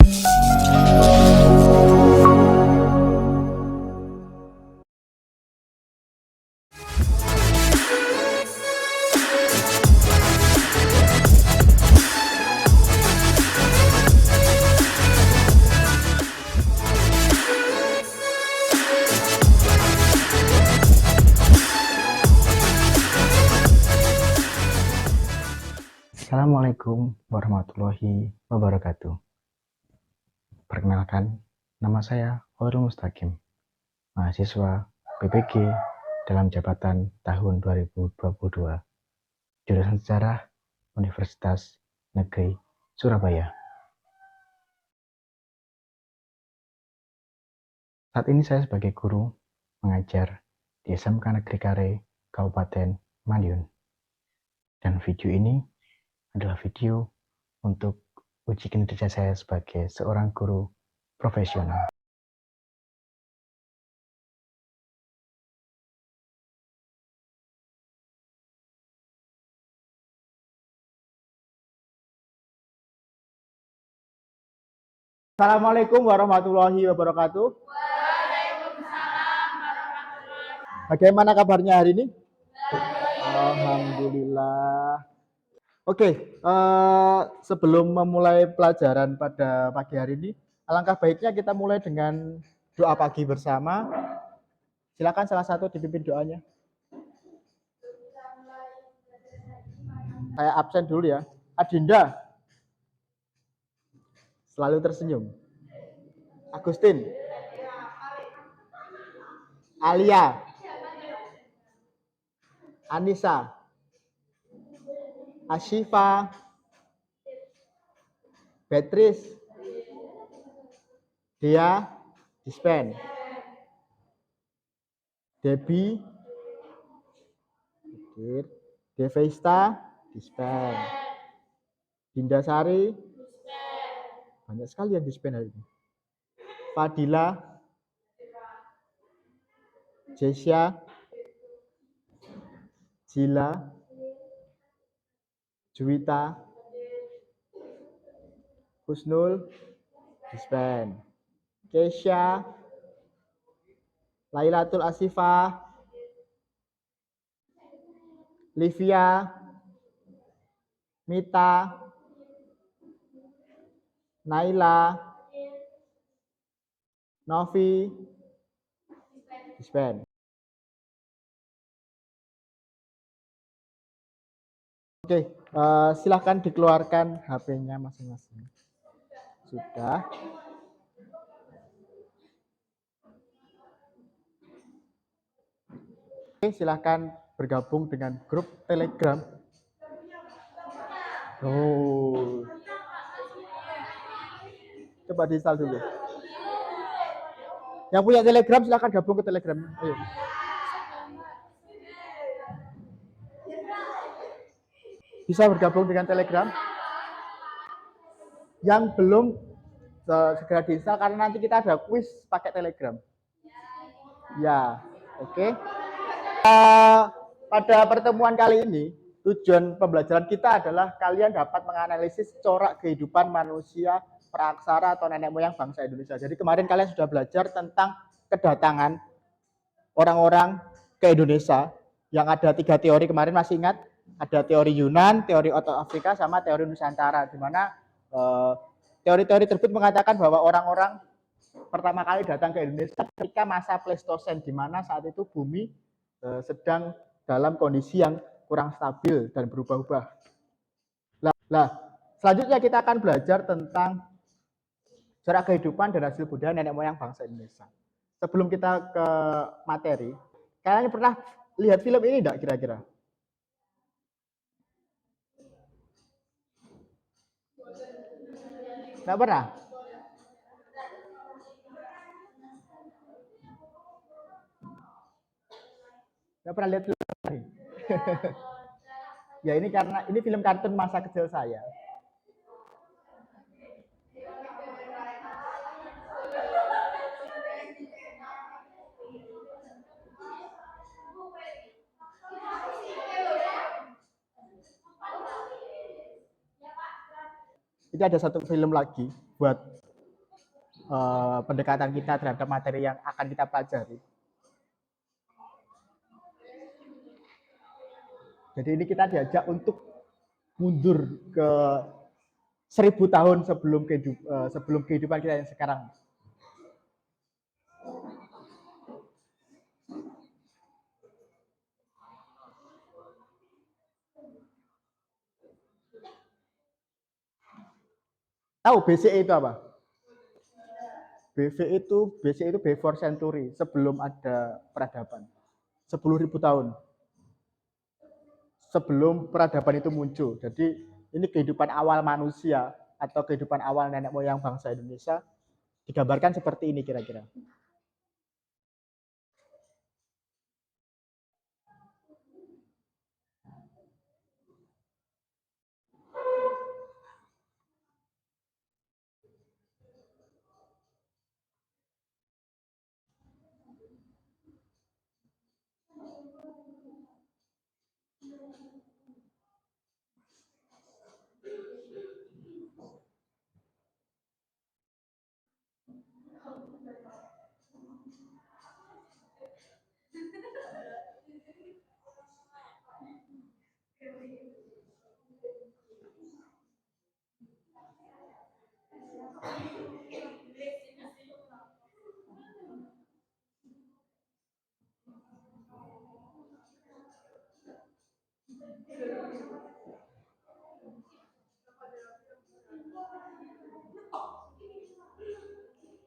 Assalamualaikum warahmatullahi wabarakatuh. Perkenalkan, nama saya Khairul Mustaqim, mahasiswa PPG dalam jabatan tahun 2022, jurusan Sejarah Universitas Negeri Surabaya. Saat ini saya sebagai guru mengajar di SMK Negeri Kare, Kabupaten Madiun. Dan video ini adalah video untuk uji kinerja saya sebagai seorang guru profesional. Assalamualaikum warahmatullahi wabarakatuh. Bagaimana kabarnya hari ini? Alhamdulillah. Oke, sebelum memulai pelajaran pada pagi hari ini, alangkah baiknya kita mulai dengan doa pagi bersama. Silakan salah satu dipimpin doanya. Saya absen dulu ya. Adinda, selalu tersenyum. Agustin, Alia, Anissa, Ashifa, Beatrice, Dea, Dispen, Debbie, Devesta, Dispen, Dinda Sari, banyak sekali yang dispen hari ini. Fadila, Jesya, Jila, Juwita, Husnul, dispen. Kesha, Lailatul Asifah, Livia, Mita, Naila, Novi, dispen. Oke, silahkan dikeluarkan HP-nya masing-masing. Sudah. Oke, silahkan bergabung dengan grup Telegram. Oh. Coba di-install dulu. Yang punya Telegram silahkan gabung ke Telegram. Ayo. Bisa bergabung dengan Telegram. Yang belum segera di-install karena nanti kita ada kuis pakai Telegram. Ya, oke. Pada pertemuan kali ini, tujuan pembelajaran kita adalah kalian dapat menganalisis corak kehidupan manusia praaksara atau nenek moyang bangsa Indonesia. Jadi kemarin kalian sudah belajar tentang kedatangan orang-orang ke Indonesia yang ada 3 teori kemarin, masih ingat? Ada teori Yunan, teori Oto Afrika, sama teori Nusantara, di mana teori-teori tersebut mengatakan bahwa orang-orang pertama kali datang ke Indonesia ketika masa Pleistosen, di mana saat itu bumi sedang dalam kondisi yang kurang stabil dan berubah-ubah. Nah, selanjutnya kita akan belajar tentang corak kehidupan dan hasil budaya nenek moyang bangsa Indonesia. Sebelum kita ke materi, kalian pernah lihat film ini enggak kira-kira? Enggak pernah? Enggak pernah lihat film ini? Ya ini karena ini film kartun masa kecil saya. Ini ada satu film lagi buat pendekatan kita terhadap materi yang akan kita pelajari. Jadi ini kita diajak untuk mundur ke 1000 tahun sebelum kehidupan kita yang sekarang. Tahu BCE itu apa? BCE itu before century, sebelum ada peradaban. 10.000 tahun. Sebelum peradaban itu muncul. Jadi ini kehidupan awal manusia atau kehidupan awal nenek moyang bangsa Indonesia digambarkan seperti ini kira-kira.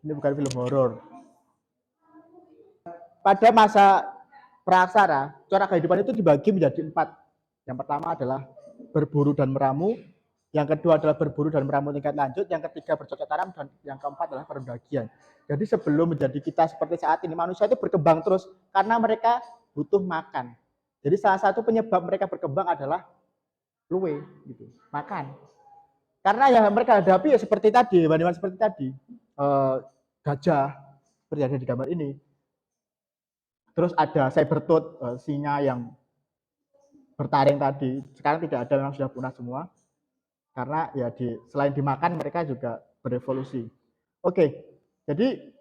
Ini bukan film horor. Pada masa praaksara, corak kehidupan itu dibagi menjadi 4. Yang pertama adalah berburu dan meramu, yang kedua adalah berburu dan meramu tingkat lanjut, yang ketiga bercocok tanam, dan yang keempat adalah pendakian. Jadi sebelum menjadi kita seperti saat ini, manusia itu berkembang terus karena mereka butuh makan. Jadi salah satu penyebab mereka berkembang adalah luwe, gitu, makan. Karena yang mereka hadapi ya seperti tadi, hewan-hewan seperti tadi, gajah, seperti yang ada di gambar ini. Terus ada saber-tooth, singa yang bertaring tadi. Sekarang tidak ada, memang sudah punah semua. Karena ya selain dimakan mereka juga berevolusi. Oke, jadi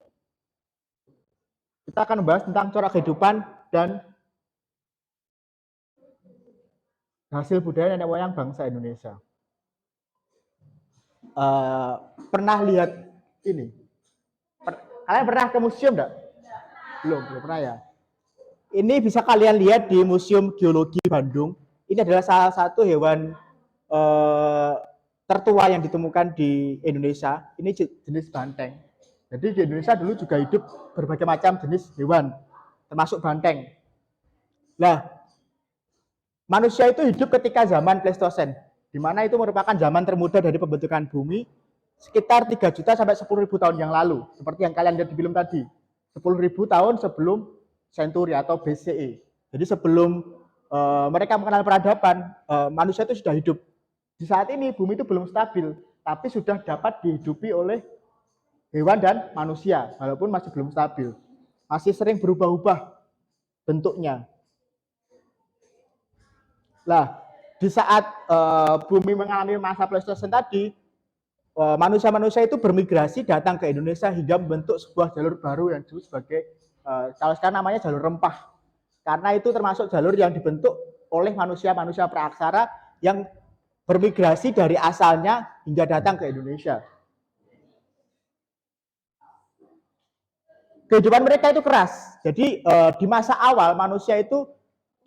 kita akan membahas tentang corak kehidupan dan hasil budaya nenek moyang bangsa Indonesia. Pernah lihat ini? Kalian pernah ke museum enggak? Belum pernah ya. Ini bisa kalian lihat di Museum Geologi Bandung. Ini adalah salah satu hewan tertua yang ditemukan di Indonesia. Ini jenis banteng. Jadi di Indonesia dulu juga hidup berbagai macam jenis hewan, termasuk banteng. Nah, manusia itu hidup ketika zaman Pleistosen, di mana itu merupakan zaman termuda dari pembentukan bumi, sekitar 3 juta sampai 10.000 tahun yang lalu, seperti yang kalian lihat di film tadi. 10.000 tahun sebelum Century atau BCE. Jadi sebelum mereka mengenal peradaban, manusia itu sudah hidup. Di saat ini bumi itu belum stabil, tapi sudah dapat dihidupi oleh hewan dan manusia, walaupun masih belum stabil. Masih sering berubah-ubah bentuknya. Nah, di saat bumi mengalami masa Pleistosen tadi, manusia-manusia itu bermigrasi datang ke Indonesia hingga membentuk sebuah jalur baru yang disebut sebagai kalau sekarang namanya jalur rempah. Karena itu termasuk jalur yang dibentuk oleh manusia-manusia praaksara yang bermigrasi dari asalnya hingga datang ke Indonesia. Kehidupan mereka itu keras. Jadi di masa awal manusia itu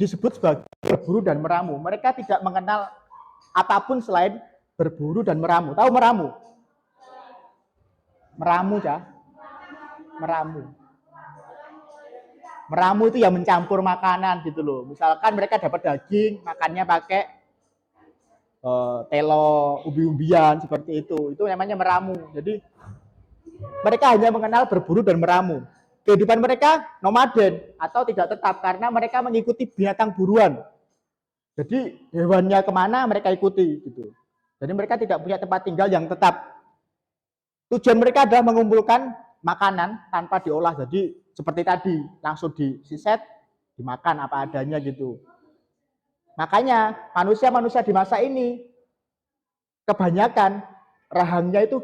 disebut sebagai berburu dan meramu. Mereka tidak mengenal apapun selain berburu dan meramu. Tahu meramu? Meramu, Cah. Meramu. Meramu itu yang mencampur makanan gitu loh. Misalkan mereka dapat daging, makannya pakai telo, umbi-umbian seperti itu. Itu namanya meramu. Jadi mereka hanya mengenal berburu dan meramu. Kehidupan mereka nomaden atau tidak tetap karena mereka mengikuti binatang buruan. Jadi hewannya kemana mereka ikuti gitu. Jadi mereka tidak punya tempat tinggal yang tetap. Tujuan mereka adalah mengumpulkan makanan tanpa diolah. Jadi seperti tadi, langsung disiset, dimakan apa adanya gitu. Makanya manusia-manusia di masa ini kebanyakan rahangnya itu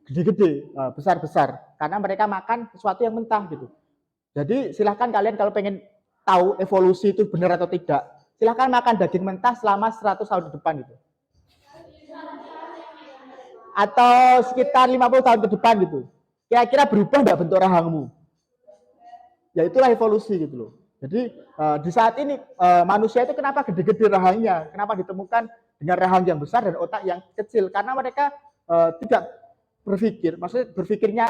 gede-gede, besar-besar, karena mereka makan sesuatu yang mentah gitu. Jadi silahkan kalian kalau pengen tahu evolusi itu benar atau tidak, silahkan makan daging mentah selama 100 tahun ke depan gitu. Atau sekitar 50 tahun ke depan gitu. Kira-kira berubah nggak bentuk rahangmu? Ya itulah evolusi gitu loh. Jadi di saat ini manusia itu kenapa gede-gede rahangnya? Kenapa ditemukan dengan rahang yang besar dan otak yang kecil? Karena mereka tidak berpikir, maksudnya berpikirnya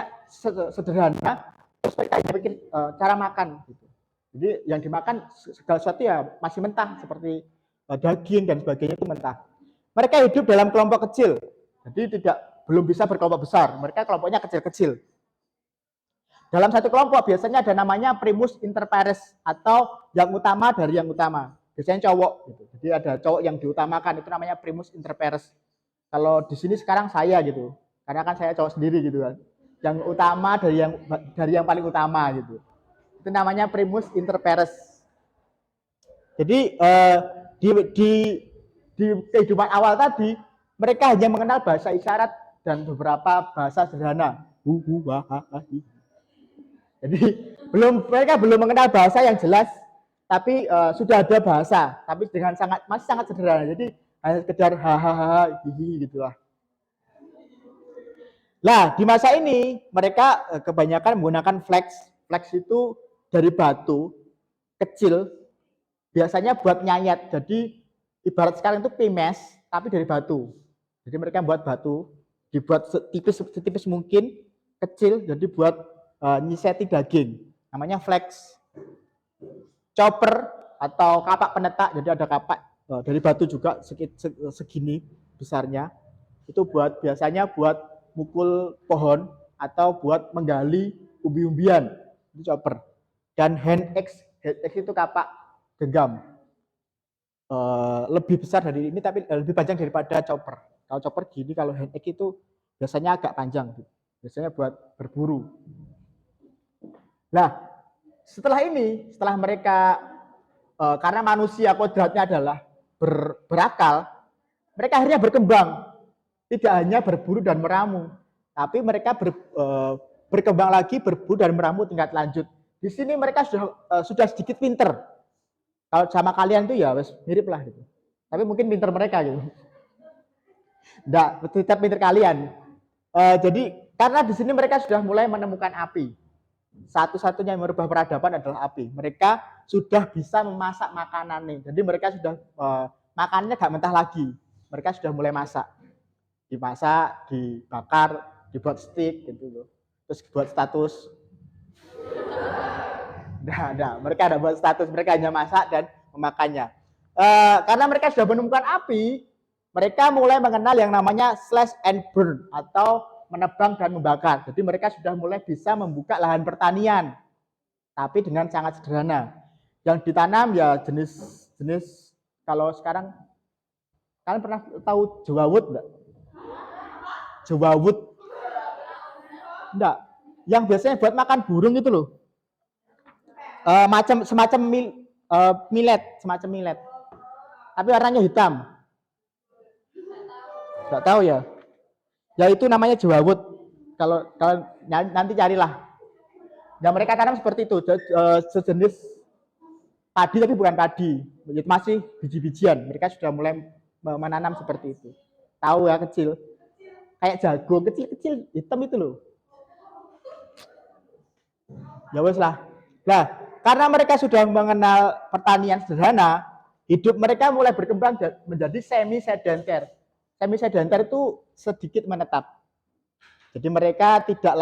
sederhana, terus mereka berpikir cara makan. Gitu. Jadi yang dimakan segala sesuatu ya masih mentah seperti daging dan sebagainya itu mentah. Mereka hidup dalam kelompok kecil, jadi belum bisa berkelompok besar. Mereka kelompoknya kecil-kecil. Dalam satu kelompok biasanya ada namanya primus inter pares atau yang utama dari yang utama. Biasanya cowok gitu. Jadi ada cowok yang diutamakan itu namanya primus inter pares. Kalau di sini sekarang saya gitu. Karena kan saya cowok sendiri gitu kan. Yang utama dari yang paling utama gitu. Itu namanya primus inter pares. Jadi di kehidupan awal tadi mereka hanya mengenal bahasa isyarat dan beberapa bahasa sederhana. Jadi mereka belum mengenal bahasa yang jelas, tapi sudah ada bahasa, tapi dengan masih sangat sederhana. Jadi hanya sekedar hahaha hihi gitu lah. Nah, di masa ini mereka kebanyakan menggunakan flex. Flex itu dari batu kecil, biasanya buat nyayat. Jadi ibarat sekarang itu pimes, tapi dari batu. Jadi mereka buat batu, dibuat setipis mungkin, kecil, jadi buat nyiseti daging. Namanya flex. Chopper atau kapak penetak, jadi ada kapak dari batu juga segini besarnya. Itu biasanya buat mukul pohon atau buat menggali umbi-umbian. Itu chopper. Dan hand axe itu kapak genggam. Lebih besar dari ini tapi lebih panjang daripada chopper. Kalau chopper gini, kalau hand axe itu biasanya agak panjang. Biasanya buat berburu. Nah, setelah mereka karena manusia kodratnya adalah berakal, mereka akhirnya berkembang. Tidak hanya berburu dan meramu, tapi mereka berkembang lagi berburu dan meramu tingkat lanjut. Di sini mereka sudah sedikit pinter. Kalau sama kalian tuh ya mirip lah gitu. Tapi mungkin pinter mereka gitu. Enggak, tetap pinter kalian. Jadi karena di sini mereka sudah mulai menemukan api. Satu-satunya yang merubah peradaban adalah api. Mereka sudah bisa memasak makanan nih. Jadi mereka sudah makannya gak mentah lagi. Mereka sudah mulai masak. Dimasak, dibakar, dibuat steak gitu loh. Terus buat status. Nah, mereka ada buat status, mereka hanya masak dan memakannya. Karena mereka sudah menemukan api, mereka mulai mengenal yang namanya slash and burn atau menebang dan membakar. Jadi mereka sudah mulai bisa membuka lahan pertanian, tapi dengan sangat sederhana. Yang ditanam ya jenis kalau sekarang kalian pernah tahu jawawut enggak? Jawawut enggak? Yang biasanya buat makan burung itu loh. Semacam millet, tapi warnanya hitam. Nggak tahu ya. Ya itu namanya jawawut. Kalau nanti carilah. Yang mereka tanam seperti itu, sejenis padi tapi bukan padi, masih biji-bijian. Mereka sudah mulai menanam seperti itu. Tahu ya, kecil, kayak jagung kecil-kecil hitam itu loh. Ya wes lah. Nah, karena mereka sudah mengenal pertanian sederhana, hidup mereka mulai berkembang menjadi semi sedenter. Semi sedenter itu sedikit menetap. Jadi mereka tidak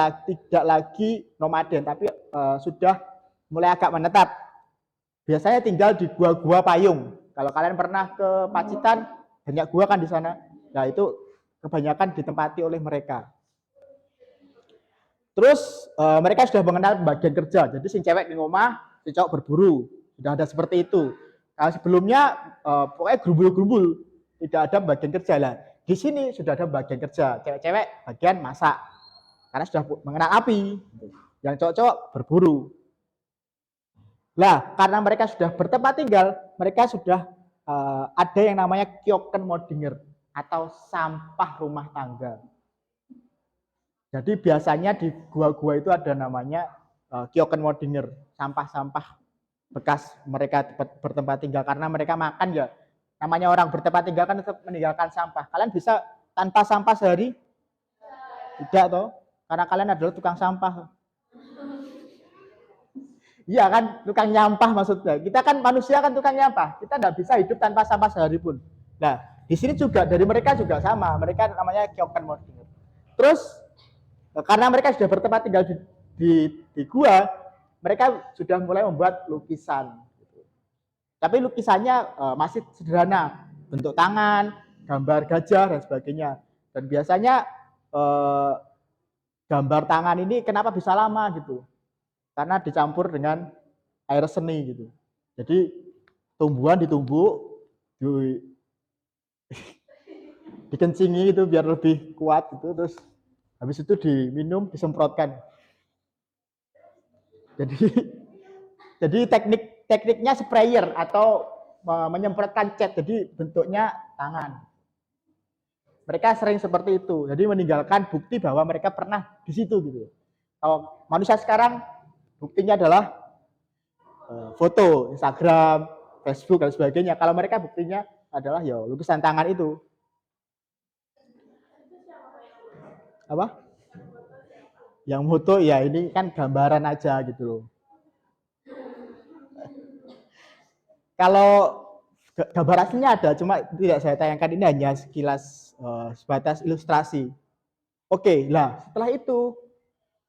lagi nomaden, tapi sudah mulai agak menetap. Biasanya tinggal di gua-gua payung. Kalau kalian pernah ke Pacitan, banyak gua kan di sana. Nah itu kebanyakan ditempati oleh mereka. Terus mereka sudah mengenal pembagian kerja. Jadi si cewek di rumah, si cowok berburu. Sudah ada seperti itu. Nah, sebelumnya pokoknya gerumbul-gerumbul, tidak ada bagian kerja lah. Di sini sudah ada bagian kerja. Cewek-cewek bagian masak. Karena sudah mengenal api. Yang cowok-cowok berburu. Nah, karena mereka sudah bertempat tinggal, mereka sudah ada yang namanya Kyoken Modinger atau sampah rumah tangga. Jadi biasanya di gua-gua itu ada namanya Kyokenwodinger, sampah-sampah bekas mereka bertempat tinggal karena mereka makan ya. Namanya orang bertempat tinggal kan tetap meninggalkan sampah. Kalian bisa tanpa sampah sehari? Tidak toh, karena kalian adalah tukang sampah. Iya kan, tukang nyampah maksudnya. Kita kan manusia kan tukang nyampah. Kita tidak bisa hidup tanpa sampah sehari pun. Nah, di sini juga dari mereka juga sama. Mereka namanya Kyokenwodinger. Terus karena mereka sudah bertempat tinggal di gua, mereka sudah mulai membuat lukisan. Tapi lukisannya masih sederhana, bentuk tangan, gambar gajah dan sebagainya. Dan biasanya gambar tangan ini kenapa bisa lama gitu? Karena dicampur dengan air seni gitu. Jadi tumbuhan ditumbuk, dikencingi itu biar lebih kuat gitu, terus habis itu diminum, disemprotkan. Jadi jadi tekniknya sprayer atau menyemprotkan cat, jadi bentuknya tangan. Mereka sering seperti itu, jadi meninggalkan bukti bahwa mereka pernah di situ gitu. Kalau manusia sekarang buktinya adalah foto, Instagram, Facebook dan sebagainya. Kalau mereka buktinya adalah ya lukisan tangan itu. Apa? Yang foto ya ini kan gambaran aja gitu loh. Kalau gambar aslinya ada, cuma tidak saya tayangkan, ini hanya sekilas sebatas ilustrasi. Oke, lah setelah itu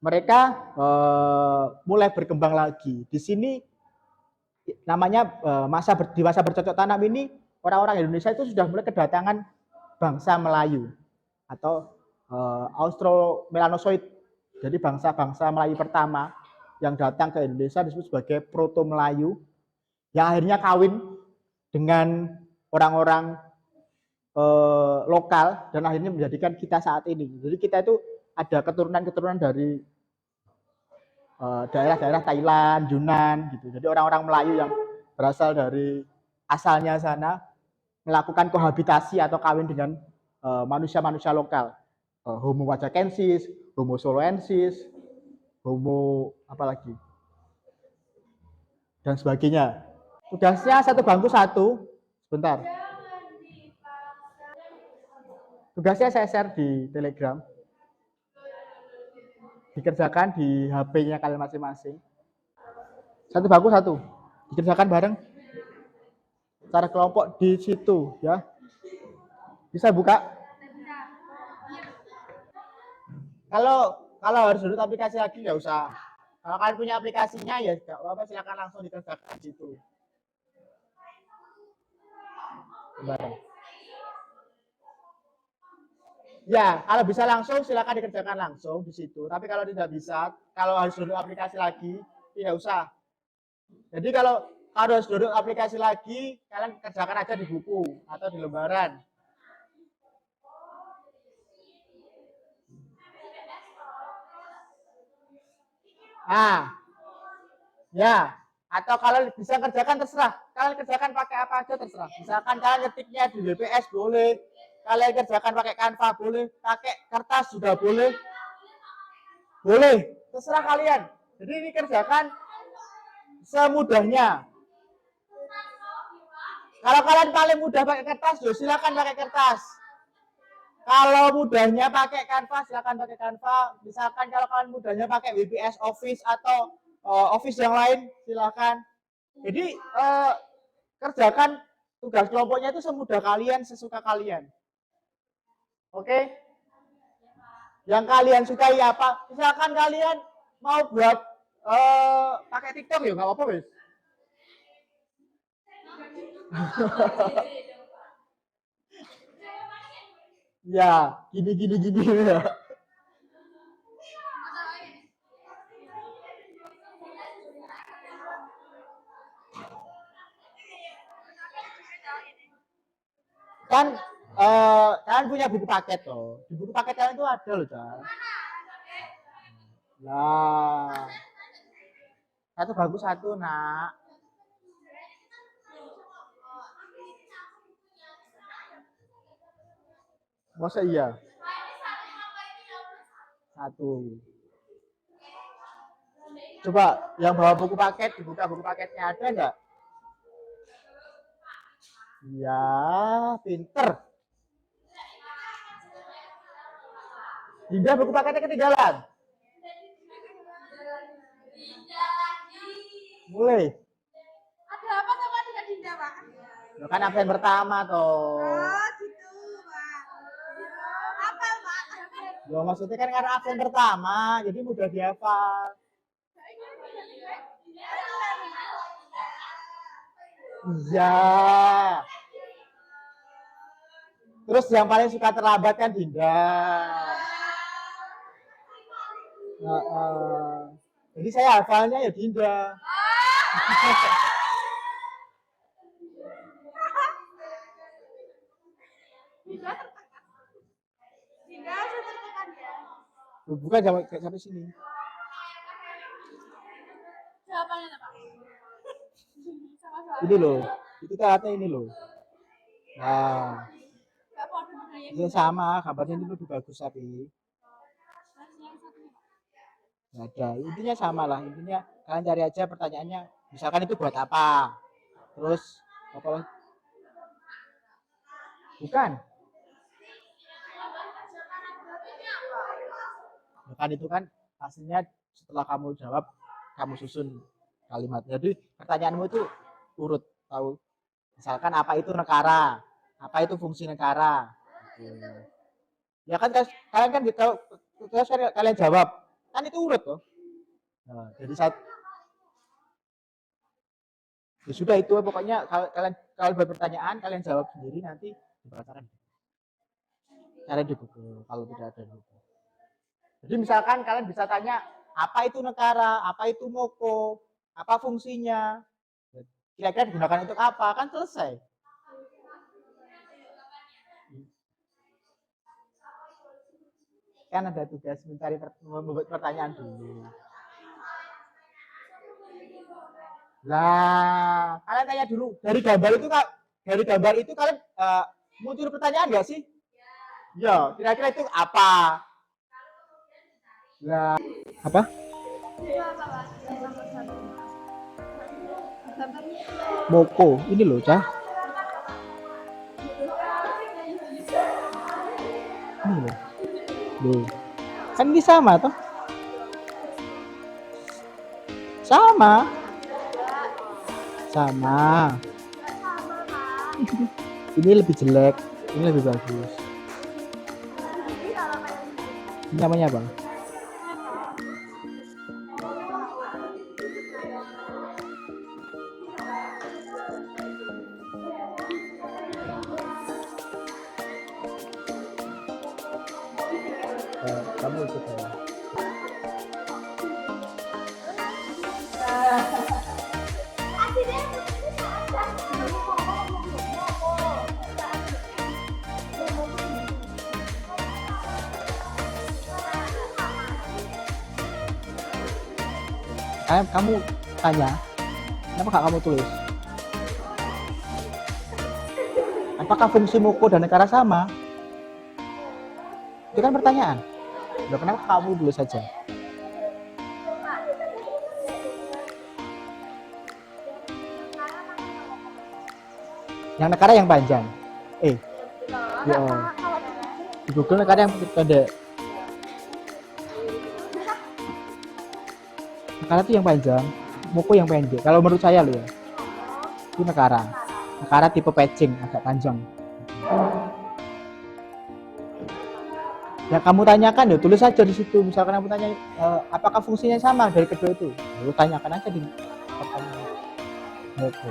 mereka mulai berkembang lagi. Di sini namanya di masa bercocok tanam ini orang-orang Indonesia itu sudah mulai kedatangan bangsa Melayu atau Austromelanosoid. Jadi bangsa-bangsa Melayu pertama yang datang ke Indonesia disebut sebagai Proto Melayu, yang akhirnya kawin dengan orang-orang lokal dan akhirnya menjadikan kita saat ini. Jadi kita itu ada keturunan-keturunan dari daerah-daerah Thailand, Yunan gitu. Jadi orang-orang Melayu yang berasal dari asalnya sana melakukan kohabitasi atau kawin dengan manusia-manusia lokal. Homo wajakensis, Homo soloensis, Homo apalagi dan sebagainya. Tugasnya satu bangku satu. Sebentar. Tugasnya saya share di Telegram. Dikerjakan di HP-nya kalian masing-masing. Satu bangku satu. Dikerjakan bareng. Secara kelompok di situ ya. Bisa buka? Kalau harus download aplikasi lagi nggak usah. Kalau kalian punya aplikasinya ya nggak apa-apa, silakan langsung dikerjakan di situ. Bareng. Ya, kalau bisa langsung silakan dikerjakan langsung di situ. Tapi kalau tidak bisa, kalau harus download aplikasi lagi, tidak usah. Jadi kalau harus download aplikasi lagi, kalian kerjakan aja di buku atau di lembaran. Ah, ya. Atau kalau bisa kerjakan terserah. Kalian kerjakan pakai apa aja terserah. Misalkan kalian ketiknya di WPS boleh, kalian kerjakan pakai Canva boleh, pakai kertas juga boleh. Boleh, terserah kalian. Jadi ini kerjakan semudahnya. Kalau kalian paling mudah pakai kertas, yo silakan pakai kertas. Kalau mudahnya pakai Canva, silakan pakai Canva. Misalkan kalau kalian mudahnya pakai WPS Office atau Office yang lain, silakan. Jadi kerjakan tugas kelompoknya itu semudah kalian, sesuka kalian. Oke? Yang kalian sukai apa? Misalkan kalian mau buat pakai TikTok ya nggak apa-apa, wes. Ya, gini ya. Kan kalian punya buku paket loh. Di buku paket kalian itu ada loh, Cak. Nah, satu bagus satu, nak. Masa iya? 1. Coba yang bawa buku paket, dibuka buku paketnya, ada nggak? Ya, pinter. Dinda buku paketnya ketinggalan. Mulai. Ada apa sama dengan Dinda, Pak? Lo kan absen pertama toh. Oh, gitu, Pak. Apa, Pak? Lo maksudnya kan karena absen pertama, jadi mudah dihafal. Iya. Terus yang paling suka terlambat kan Dinda. Jadi saya hafalnya ya Dinda. Dinda saya tertekan ya. Bukan sampai sini. Jawabannya apa, Pak? Sama-sama. Ini loh, itu kata ini loh. Nah, Enggak podo dengan ya sama, gambarnya ini lebih bagus tapi yang satunya, Pak. nggak ada. Intinya sama lah. Intinya kalian cari aja pertanyaannya. Misalkan itu buat apa? Terus apa? Bukan. Bukan itu kan hasilnya setelah kamu jawab, kamu susun kalimat. Jadi pertanyaanmu itu urut, tahu? Misalkan apa itu negara? Apa itu fungsi negara? Ya kan kalian kan tahu, terus kalian jawab. Kan itu urut toh. Nah, jadi saat ya sudah itu pokoknya kalau buat pertanyaan kalian jawab sendiri nanti dibacakan. Cari di buku kalau tidak ada buku. Jadi misalkan kalian bisa tanya apa itu negara, apa itu moko, apa fungsinya, kira-kira digunakan untuk apa, kan selesai. Kan ada tugas mencari membuat pertanyaan dulu. Lah, kalian tanya dulu dari gambar itu kak, dari gambar itu kalian muncul pertanyaan nggak sih? Ya, kira-kira itu apa? Lah, apa? Moko, ini loh, Cah. Ini loh. Loh. Kan ini sama toh? Sama. Sama. Ini lebih jelek, ini lebih bagus. Ini namanya apa? Kamu ikut saya. Kamu tanya, kenapa gak kamu tulis? Apakah fungsi moko dan negara sama? Itu kan pertanyaan. Udah, kenapa kamu tulis saja? Yang negara yang panjang. Ya. Di Google negara yang pendek. Negara itu yang panjang, moko yang pendek. Kalau menurut saya loh ya, itu negara. Negara tipe patching agak panjang. Yang kamu tanyakan ya tulis saja di situ. Misalkan kamu tanya apakah fungsinya sama dari kedua itu, lalu tanyakan aja di pertanyaan. Moko.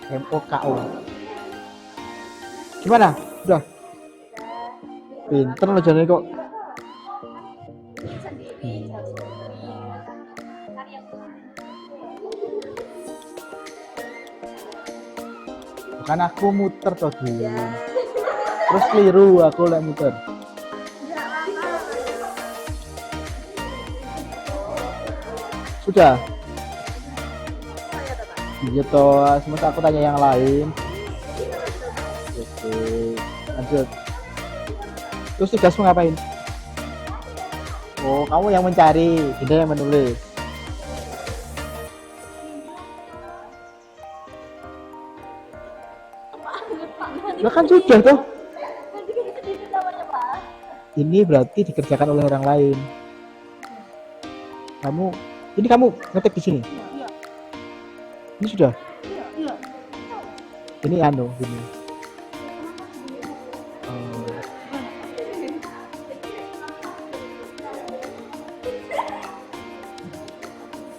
MOKO. Gimana? Udah. Pinter loh jadi kok. Bukan aku muter toh dulu. Terus keliru aku lek muter. Sudah. Gitu, semua aku tanya yang lain. Oke, lanjut. Terus tugasmu ngapain? Oh, kamu yang mencari, Dinda yang menulis. Lah kan sudah tuh. Nanti kan sedikit namanya Pak. Ini berarti dikerjakan oleh orang lain. Ini kamu ngetik di sini. Iya. Ini sudah. Iya. Ini gini.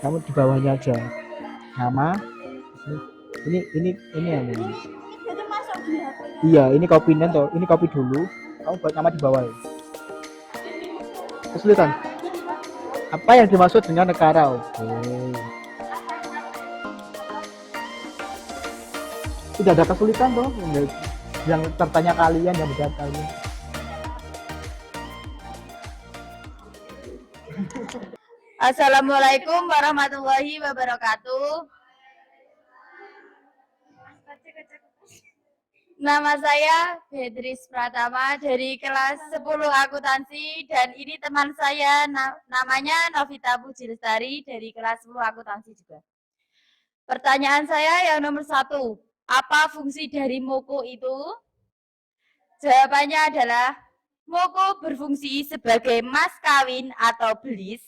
Kamu di bawahnya aja. Nama. Ini Itu masuk di HP. Iya, ini kopinya toh. Ini kopi dulu. Kamu buat nama di bawah. Kesulitan. Apa yang dimaksud dengan negara? Oke. Tidak ada kesulitan toh yang tertanya kalian, yang menjawab kalian. Assalamualaikum warahmatullahi wabarakatuh. Nama saya Beatrice Pratama dari kelas 10 akuntansi dan ini teman saya namanya Novita Puji Lestari dari kelas 10 akuntansi juga. Pertanyaan saya yang nomor 1, apa fungsi dari moko itu? Jawabannya adalah moko berfungsi sebagai mas kawin atau belis,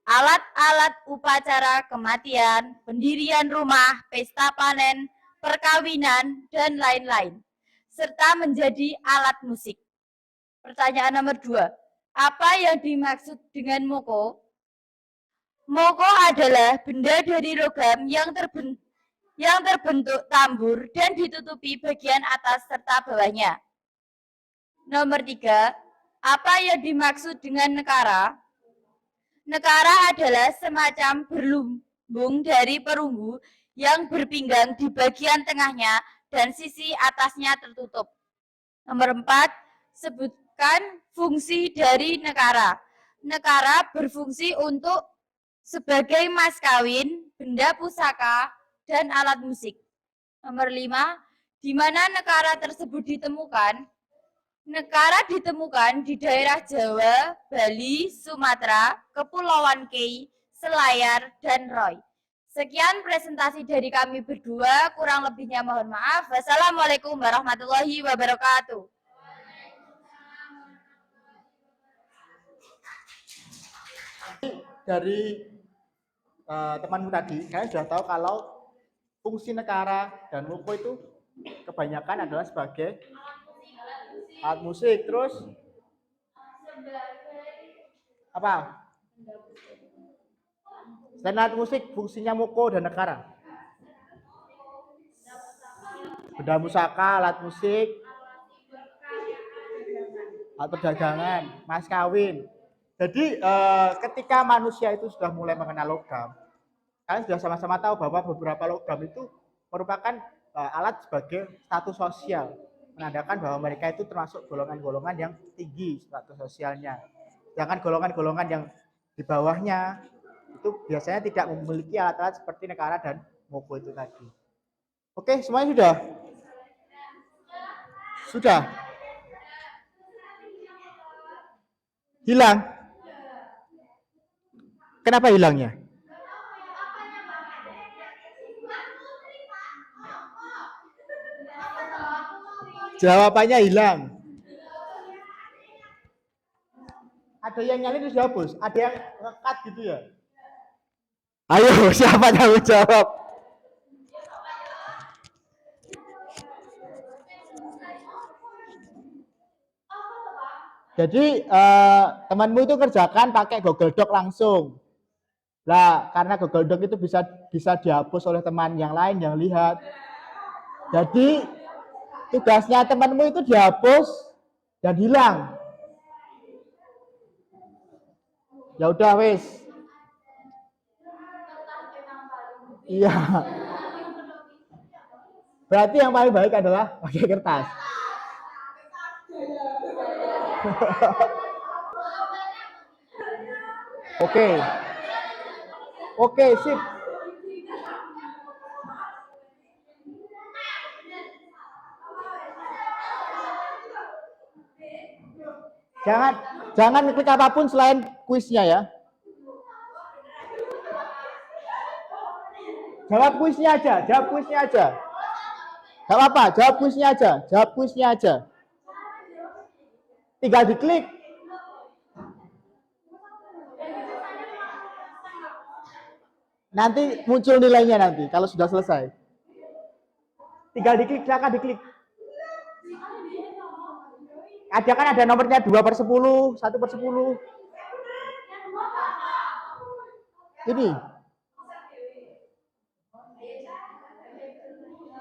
alat-alat upacara kematian, pendirian rumah, pesta panen, perkawinan, dan lain-lain, serta menjadi alat musik. Pertanyaan nomor 2, apa yang dimaksud dengan moko? Moko adalah benda dari logam yang terbentuk tambur dan ditutupi bagian atas serta bawahnya. Nomor 3, apa yang dimaksud dengan nekara? Nekara adalah semacam berlumbung dari perunggu yang berpinggang di bagian tengahnya dan sisi atasnya tertutup. Nomor 4, sebutkan fungsi dari nekara. Nekara berfungsi untuk sebagai mas kawin, benda pusaka, dan alat musik. Nomor 5, di mana nekara tersebut ditemukan? Nekara ditemukan di daerah Jawa, Bali, Sumatera, Kepulauan Kei, Selayar, dan Roy. Sekian presentasi dari kami berdua, kurang lebihnya mohon maaf. Wassalamualaikum warahmatullahi wabarakatuh. Dari temanmu tadi, kalian sudah tahu kalau fungsi nekara dan moko itu kebanyakan adalah sebagai alat musik. Terus apa? Selain alat musik, fungsinya moko dan nekara. Benda pusaka, alat musik, alat perdagangan, mas kawin. Jadi ketika manusia itu sudah mulai mengenal logam, kalian sudah sama-sama tahu bahwa beberapa logam itu merupakan alat sebagai status sosial, menandakan bahwa mereka itu termasuk golongan-golongan yang tinggi status sosialnya. Sedangkan golongan-golongan yang di bawahnya itu biasanya tidak memiliki alat-alat seperti nekara dan moko itu tadi. Oke, semuanya sudah? Sudah? Hilang? Kenapa hilangnya? Jawabannya hilang. Ada yang nyalin terus dihapus, ada yang ngekat gitu ya. Ayo, siapa tanggung jawab? Jadi temanmu itu kerjakan pakai Google Doc langsung. Lah, karena Google Doc itu bisa dihapus oleh teman yang lain yang lihat. Jadi tugasnya temanmu itu dihapus dan hilang. Ya udah wes. Iya. Berarti yang paling baik adalah pakai kertas. Oke. Oke, sip. Jangan Jangan klik apapun selain kuisnya ya. Jawab kuisnya aja, jawab kuisnya aja. Gak apa-apa, jawab kuisnya aja, jawab kuisnya aja. Tinggal diklik. Nanti muncul nilainya nanti kalau sudah selesai. Tinggal diklik, silakan diklik. Ada kan ada nomornya 2/10, 1/10. Ini.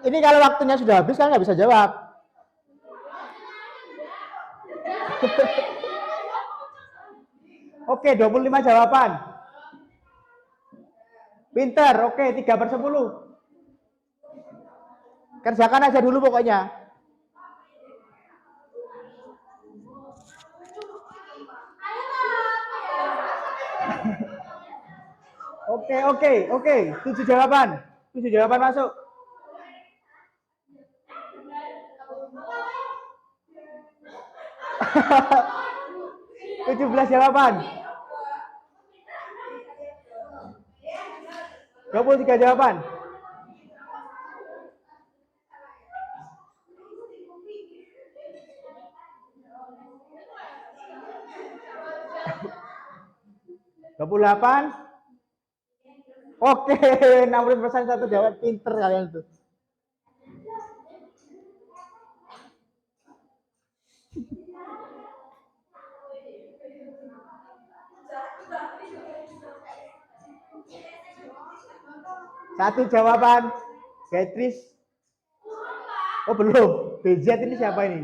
Ini kalau waktunya sudah habis kan nggak bisa jawab. Oke, 25 jawaban. Pinter, oke, 3/10. Kerjakan aja dulu pokoknya. Oke. 7 jawaban. 7 jawaban masuk. Tujuh 17 jawaban. 23 jawaban. (28) Oke, 60% satu jawab. Pinter kalian tuh. Satu jawaban. Beatrice. Oh belum. BZ ini siapa ini?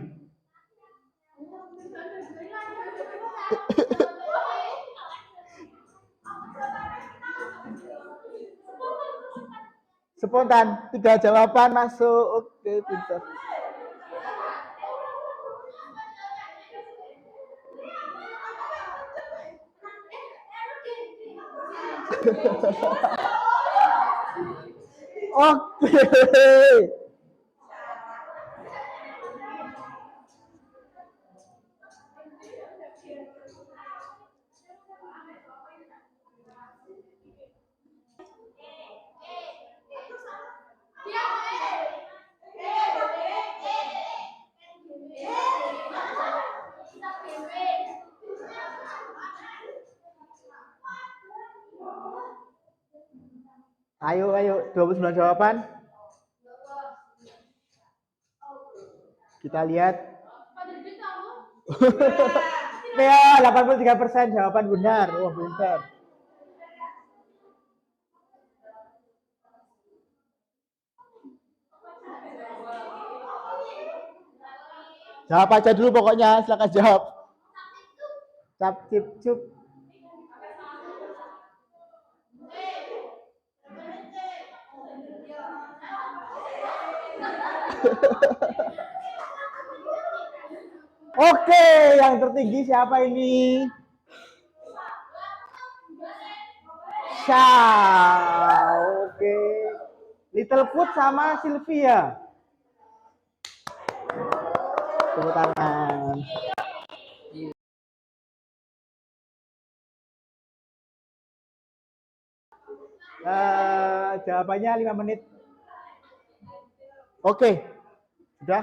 Spontan. 3 jawaban masuk. Oke, pintar. Oke. Ayo, 29 jawaban. Kita lihat. Ya, 83% jawaban benar. Wah, pintar. Jawab aja dulu pokoknya, silakan jawab. Cap cip cup. Oke, yang tertinggi siapa ini? Oke. Littlefoot sama Sylvia. Tepuk tangan. Jawabannya 5 menit. Oke. Sudah.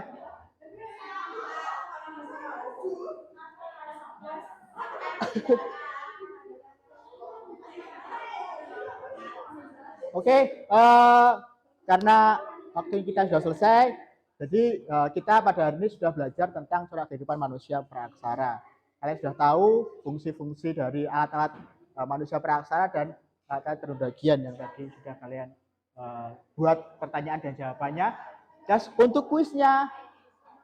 Oke, karena waktu kita sudah selesai, jadi kita pada hari ini sudah belajar tentang corak kehidupan manusia praaksara. Kalian sudah tahu fungsi-fungsi dari alat-alat manusia praaksara dan alat-alat penundagian yang tadi sudah kalian buat pertanyaan dan jawabannya. Dan untuk kuisnya,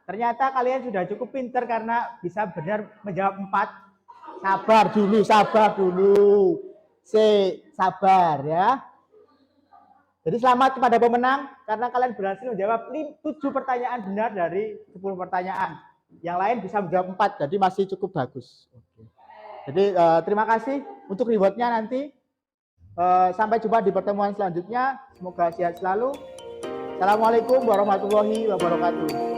ternyata kalian sudah cukup pinter karena bisa benar menjawab 4. Sabar dulu. Sabar ya. Jadi selamat kepada pemenang karena kalian berhasil menjawab 7 pertanyaan benar dari 10 pertanyaan. Yang lain bisa menjawab 4, jadi masih cukup bagus. Oke. Jadi terima kasih untuk rewardnya nanti. Sampai jumpa di pertemuan selanjutnya. Semoga sehat selalu. Assalamualaikum warahmatullahi wabarakatuh.